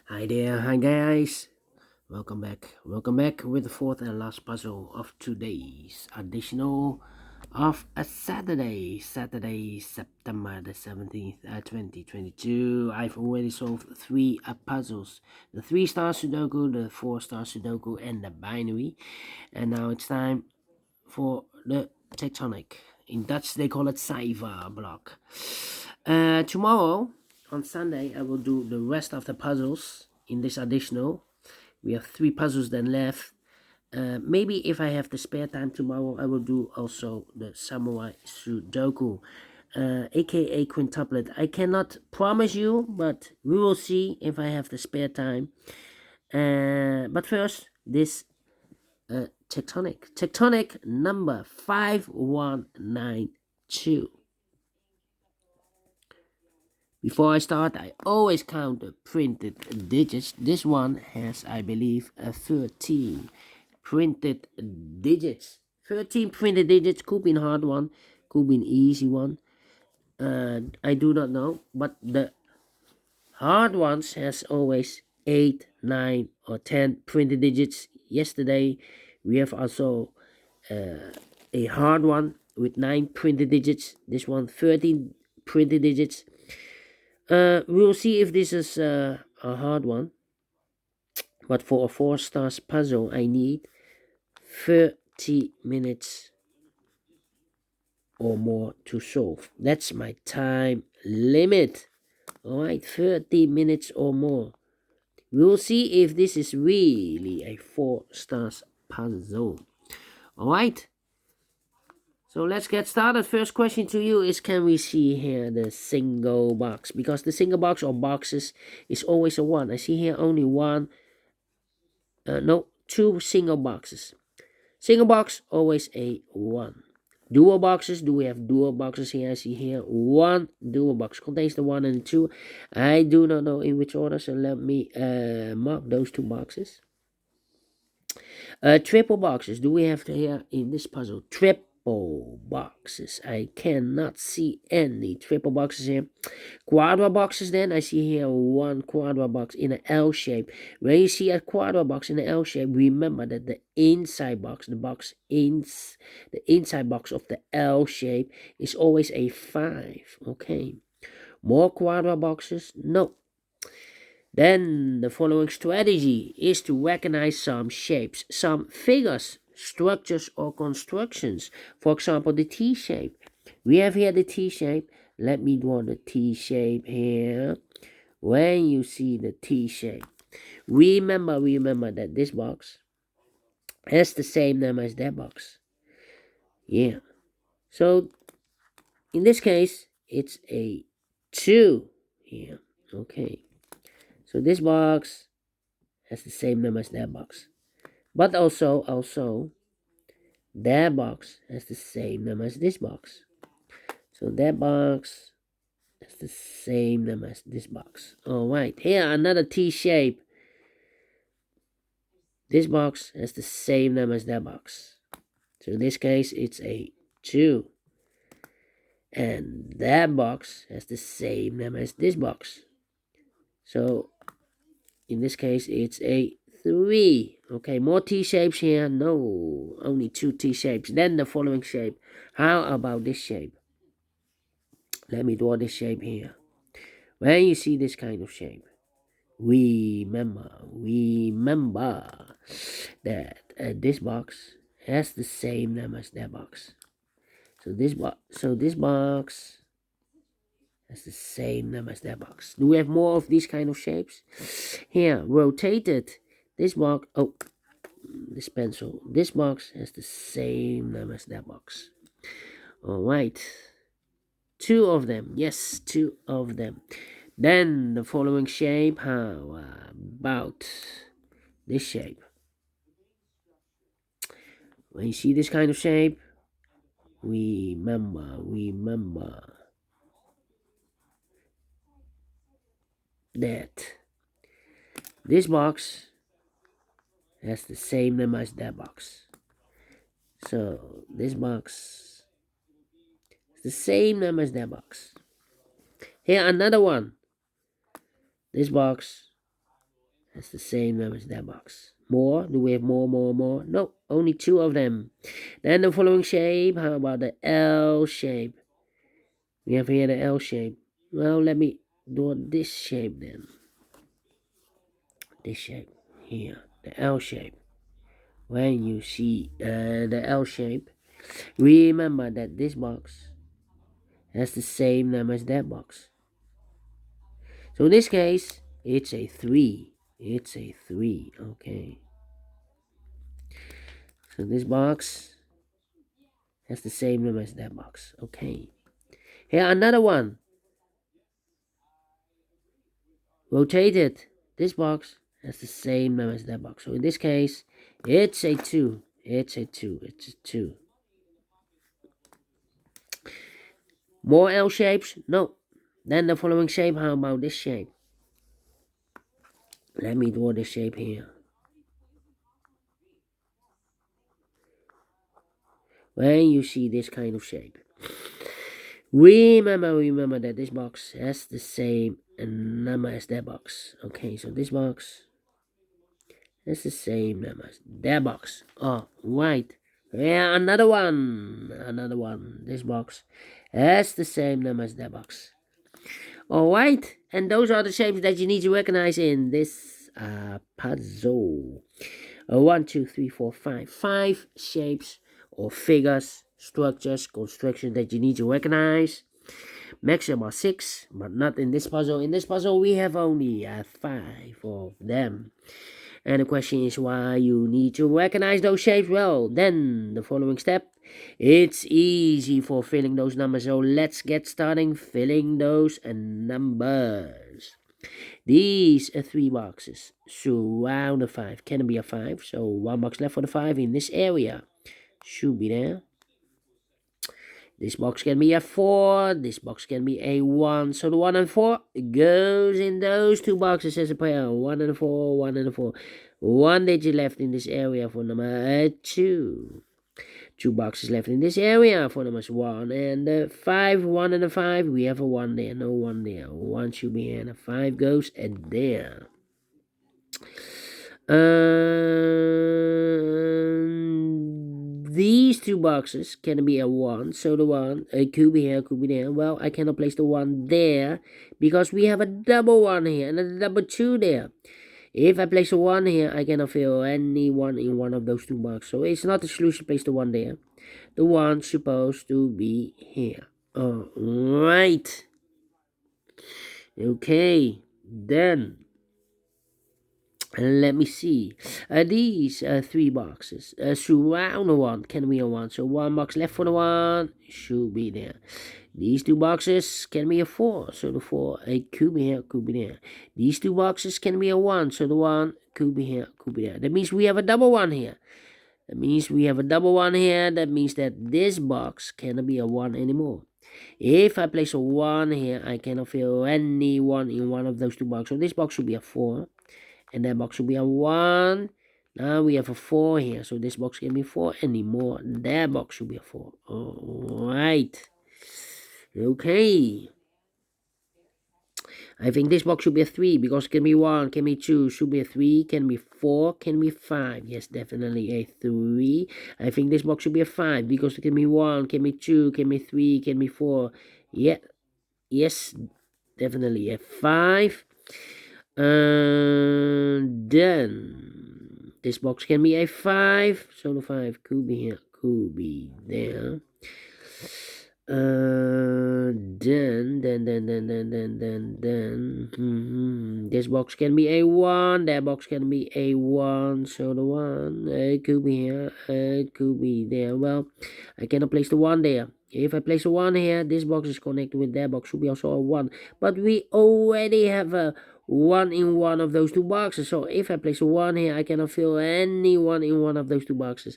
Hi there, hi guys. Welcome back. Welcome back with the fourth and last puzzle of today's additional of a Saturday, September the 17th, 2022. I've already solved three puzzles: the 3-star Sudoku, the 4-star Sudoku, and the binary. And now it's time for the Tectonic. In Dutch, they call it Cypher block. Tomorrow, on Sunday, I will do the rest of the puzzles in this additional. We have three puzzles then left. Maybe if I have the spare time tomorrow, I will do also the Samurai Sudoku, aka quintuplet. I cannot promise you, but we will see if I have the spare time. But first, this Tectonic number 5192. Before I start, I always count the printed digits. This one has, I believe, a 13 printed digits. 13 printed digits. Could be a hard one, could be an easy one. I do not know, but the hard ones has always 8, 9, or 10 printed digits. Yesterday, we have also a hard one with 9 printed digits. This one 13 printed digits. We will see if this is a hard one. But for a 4 stars puzzle, I need 30 minutes or more to solve. That's my time limit. Alright, 30 minutes or more. We will see if this is really a 4 stars puzzle. Alright. So let's get started. First question to you is, can we see here the single box? Because the single box or boxes is always a 1. I see here only one. No, 2 single boxes. Single box, always a 1. Dual boxes, do we have dual boxes here? I see here 1 dual box contains the 1 and the 2. I do not know in which order, so let me mark those 2 boxes. Triple boxes, do we have here in this puzzle? Triple boxes. I cannot see any triple boxes here. Quadra boxes, then I see here 1 quadra box in an L shape. When you see a quadra box in an L shape, remember that the inside box, the inside box of the L shape is always a 5. Okay. More quadra boxes? No. Then the following strategy is to recognize some shapes, some figures, structures, or constructions. For example, the T shape. We have here the T shape. Let me draw the T shape here. When you see the T shape, remember that this box has the same name as that box. Yeah. So in this case, it's a 2 here. Okay. So this box has the same name as that box. But also that box has the same name as this box. So that box has the same name as this box. Alright, here another T shape. This box has the same name as that box. So in this case, it's a 2. And that box has the same name as this box. So in this case, it's a 3. Okay, more T shapes here. No, only 2 T shapes. Then the following shape. How about this shape? Let me draw this shape here. When you see this kind of shape, remember that this box has the same name as that box. So this box has the same name as that box. Do we have more of these kind of shapes? Here, rotated. This box, this pencil. This box has the same name as that box. Alright. 2 of them. Yes, 2 of them. Then the following shape. How about this shape? When you see this kind of shape, remember that this box has the same name as that box. So this box is the same name as that box. Here another one. This box That's the same number as that box. More? Do we have more? No, only 2 of them. Then the following shape. How about the L shape? We have here the L shape. Well, let me do this shape then. This shape here, the L shape. When you see the L shape, remember that this box has the same number as that box. So in this case, it's a 3. It's a 3, okay. So this box has the same number as that box, okay. Here, another one. Rotate it. This box has the same number as that box. So in this case, it's a 2. It's a 2. It's a 2. More L shapes? No. Then the following shape. How about this shape? Let me draw this shape here. When you see this kind of shape, remember that this box has the same number as that box. Okay, so this box has the same number as that box. Oh, right. Yeah, another one. This box has the same number as that box. Alright, and those are the shapes that you need to recognize in this puzzle. 1, 2, 3, 4, 5. 5 shapes or figures, structures, constructions that you need to recognize. Maximum 6, but not in this puzzle. In this puzzle, we have only 5 of them. And the question is why you need to recognize those shapes. Well, then the following step. It's easy for filling those numbers, so let's get starting filling those numbers. These 3 boxes surround a 5. Can it be a 5? So 1 box left for the 5 in this area. Should be there. This box can be a 4. This box can be a 1. So the 1 and 4 goes in those 2 boxes as a pair. 1 and a 4, 1 and a 4. 1 digit left in this area for number 2. 2 boxes left in this area for numbers 1 and 5. 1 and a 5. We have a 1 there. No 1 there. 1 should be here and a 5 goes there. These 2 boxes can be a 1. So the 1 could be here, could be there. Well, I cannot place the 1 there because we have a double 1 here and a double 2 there. If I place a 1 here, I cannot fill any 1 in one of those 2 boxes. So it's not a solution to place the 1 there. The 1's supposed to be here. Alright. Okay. Then, let me see. These 3 boxes surround the 1. Can be a 1. So 1 box left for the 1 should be there. These 2 boxes can be a 4. So the 4 could be here, could be there. These 2 boxes can be a 1. So the 1 could be here, could be there. That means we have a double 1 here. That means we have a double 1 here. That means that this box cannot be a 1 anymore. If I place a 1 here, I cannot fill any 1 in one of those 2 boxes. So this box should be a 4. And that box should be a 1. Now we have a 4 here. So this box can be 4 anymore. That box should be a 4. Alright. Okay. I think this box should be a 3 because it can be 1, can be 2, should be a 3, can be 4, can be 5. Yes, definitely a 3. I think this box should be a 5 because it can be 1, can be 2, can be 3, can be 4. Yeah. Yes, definitely a 5. Then this box can be a 5. So the 5 could be here, could be there. This box can be a 1. That box can be a 1. So the 1 could be here, could be there. Well, I cannot place the 1 there. If I place a 1 here, this box is connected with that box. Should be also a 1. But we already have a 1 in one of those 2 boxes. So if I place a 1 here, I cannot fill any 1 in one of those 2 boxes.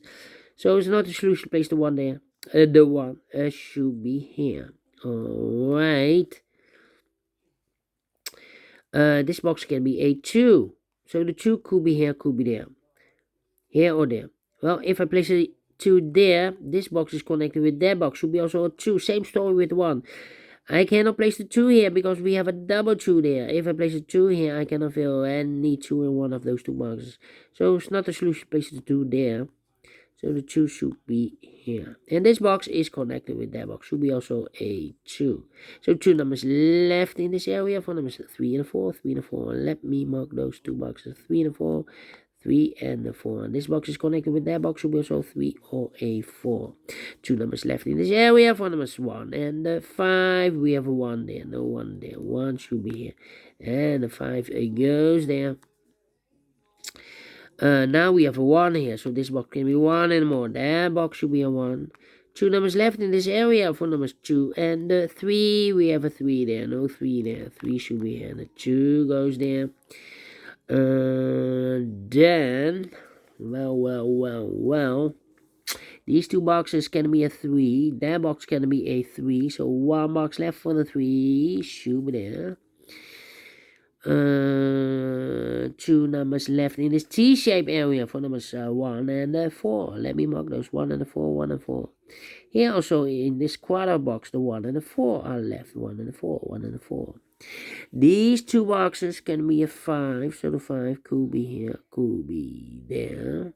So it's not a solution to place the 1 there. The 1 should be here. Alright. This box can be a 2. So the 2 could be here, could be there. Here or there. Well, if I place a 2 there, this box is connected with that box. Should be also a 2. Same story with 1. I cannot place the 2 here because we have a double 2 there. If I place a 2 here, I cannot fill any 2 in one of those 2 boxes. So it's not a solution to place the 2 there. So the 2 should be here. And this box is connected with that box. Should be also a 2. So 2 numbers left in this area. 4 numbers 3 and 4. 3 and 4. Let me mark those 2 boxes. 3 and 4. 3 and 4. And this box is connected with that box. Should be also 3 or a 4. 2 numbers left in this area. 4 numbers 1 and 5. We have a 1 there. No 1 there. 1 should be here. And the 5 goes there. Now we have a 1 here, so this box can be 1 and more. That box should be a 1. 2 numbers left in this area. 4 numbers 2 and 3. We have a 3 there. No 3 there. 3 should be here. And the 2 goes there. Then, well. These 2 boxes can be a 3. That box can be a 3. So 1 box left for the 3. Should be there. 2 numbers left in this T-shape area. 4 numbers 1 and 4. Let me mark those 1 and 4, 1 and 4. Here also in this quarter box, the 1 and the 4 are left. 1 and 4, 1 and 4. These 2 boxes can be a 5, so the 5 could be here, could be there.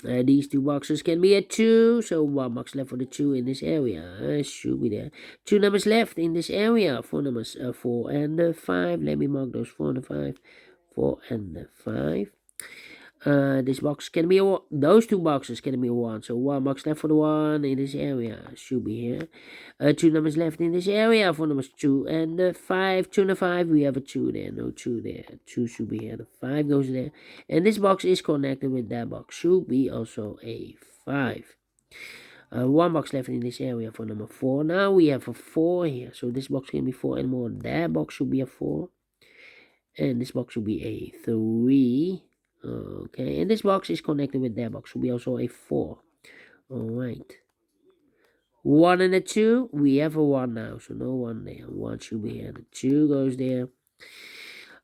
These 2 boxes can be a 2, so 1 box left for the 2 in this area. Should be there. 2 numbers left in this area. 4 numbers 4 and 5. Let me mark those 4 and 5. 4 and 5. This box can be a, those 2 boxes can be a 1. So 1 box left for the 1 in this area. Should be here. 2 numbers left in this area. 4 numbers 2 and 5. 2 and 5. We have a 2 there. No 2 there. 2 should be here. The 5 goes there. And this box is connected with that box. Should be also a 5. 1 box left in this area for number 4. Now we have a 4 here. So this box can be 4 and more. That box should be a 4. And this box should be a 3. Okay, and this box is connected with that box. Should be also a 4. Alright. 1 and a 2. We have a 1 now. So no 1 there. 1 should be here. The 2 goes there.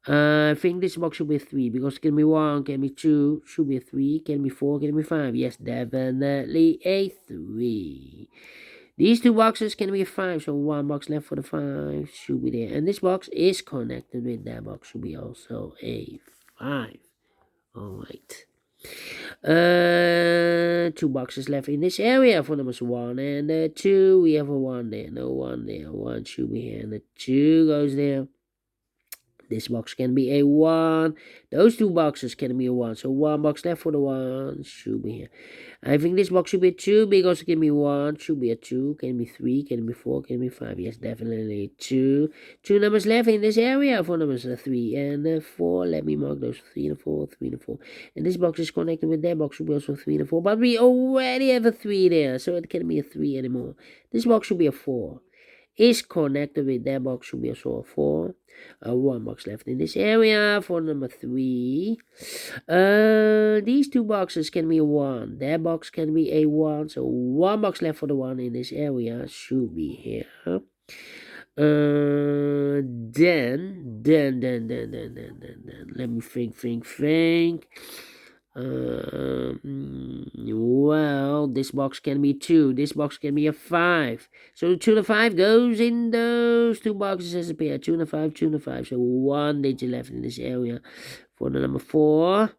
I think this box should be a 3. Because it can be 1, can be 2. Should be a 3. Can be 4, can be 5. Yes, definitely a 3. These 2 boxes can be a 5. So 1 box left for the 5. Should be there. And this box is connected with that box. Should be also a 5. Alright. 2 boxes left in this area for numbers 1 and 2. We have a 1 there. No 1 there. 1 should be here. And the 2 goes there. This box can be a 1. Those 2 boxes can be a 1. So 1 box left for the 1. Should be here. I think this box should be a 2 because it can be 1. Should be a 2. Can be 3. Can be 4. Can be 5. Yes, definitely 2. 2 numbers left in this area for numbers 3 and 4. Let me mark those 3 and 4. 3 and 4. And this box is connected with that box. Should be also 3 and 4. But we already have a 3 there. So it can't be a 3 anymore. This box should be a 4. Is connected with that box. Should be also a 4. 1 box left in this area for number 3. These 2 boxes can be a 1. That box can be a 1. So 1 box left for the 1 in this area. Should be here. Then. Let me think. Well, this box can be 2. This box can be a 5. So 2 and 5 goes in those 2 boxes as a pair. 2 and 5, 2 and 5. So 1 digit left in this area for the number 4.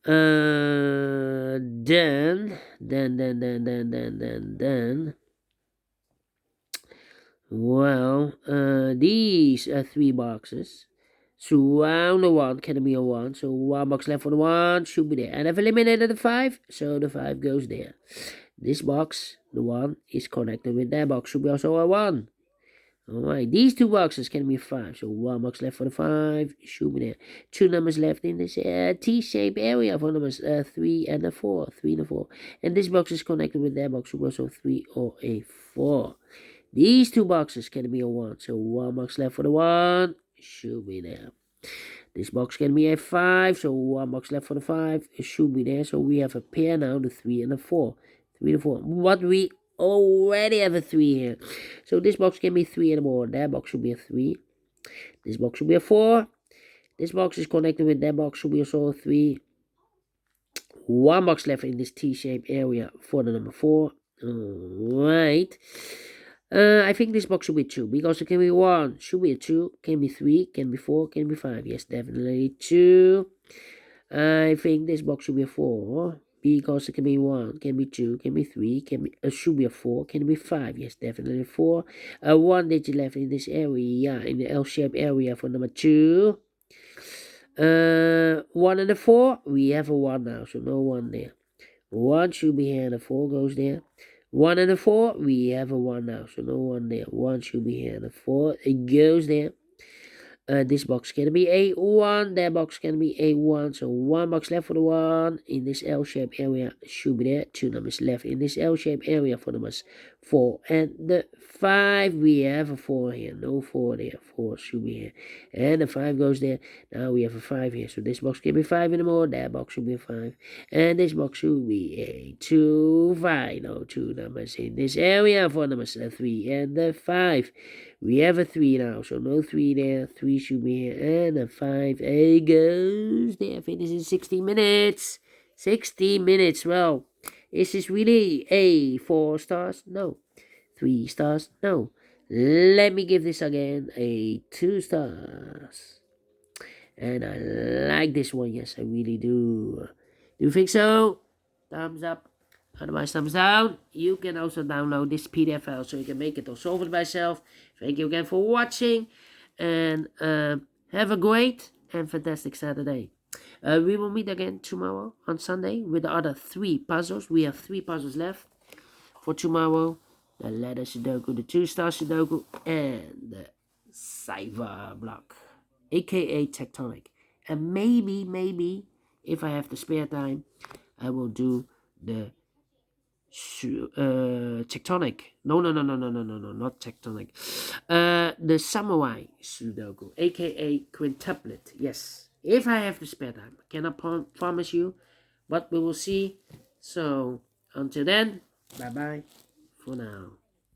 Then. Well, these are 3 boxes. Surround the 1 can be a 1. So 1 box left for the 1 should be there. And I've eliminated the 5. So the 5 goes there. This box, the 1, is connected with that box. Should be also a 1. Alright. These 2 boxes can be 5. So 1 box left for the 5. Should be there. 2 numbers left in this T-shaped area for numbers 3 and a 4. 3 and a 4. And this box is connected with that box. Should be also 3 or a 4. These 2 boxes can be a 1. So 1 box left for the 1. Should be there. This box can be a 5, so 1 box left for the 5. It should be there. So we have a pair now, the 3 and the 4. 3 and 4. But we already have a 3 here. So this box can be 3 and more. That box should be a 3. This box should be a 4. This box is connected with that box, should be also a 3. 1 box left in this T-shaped area for the number 4. Alright. I think this box should be 2 because it can be 1, should be a 2, can be 3, can be 4, can be 5. Yes, definitely 2. I think this box should be a 4 because it can be 1, can be 2, can be 3, can be should be a 4, can be 5. Yes, definitely 4. 1 digit left in this area, in the L-shaped area for number 2. 1 and a 4, we have a 1 now, so no 1 there. 1 should be here, and a 4 goes there. 1 and a 4, we have a 1 now, so no 1 there. 1 should be here, and a 4, it goes there. This box can be a 1, that box can be a 1, so 1 box left for the 1 in this L-shaped area should be there. 2 numbers left in this L-shaped area for numbers 4 and the 5. We have a 4 here, no 4 there. 4 should be here, and the 5 goes there. Now we have a 5 here, so this box can be 5 anymore. That box should be a 5, and this box should be a 2, 5. No 2 numbers in this area for numbers 3 and the 5. We have a 3 now, so no 3 there. 3 should be here, and a 5 a goes there. Finishes 60 minutes. 60 minutes. Well, is this really a 4 stars? No. 3 stars? No. Let me give this again a 2 stars. And I like this one. Yes, I really do. Do you think so? Thumbs up. Otherwise, thumbs down. You can also download this PDF file so you can make it or solve it by yourself. Thank you again for watching. And have a great and fantastic Saturday. We will meet again tomorrow on Sunday with the other 3 puzzles. We have 3 puzzles left for tomorrow. The letter Sudoku, the 2-star Sudoku, and the cipher block, aka Tectonic. And maybe, if I have the spare time, I will do the Tectonic. No, not Tectonic. The Samurai Sudoku, aka quintuplet. Yes, if I have the spare time. I cannot promise you, but we will see. So until then, bye bye for now.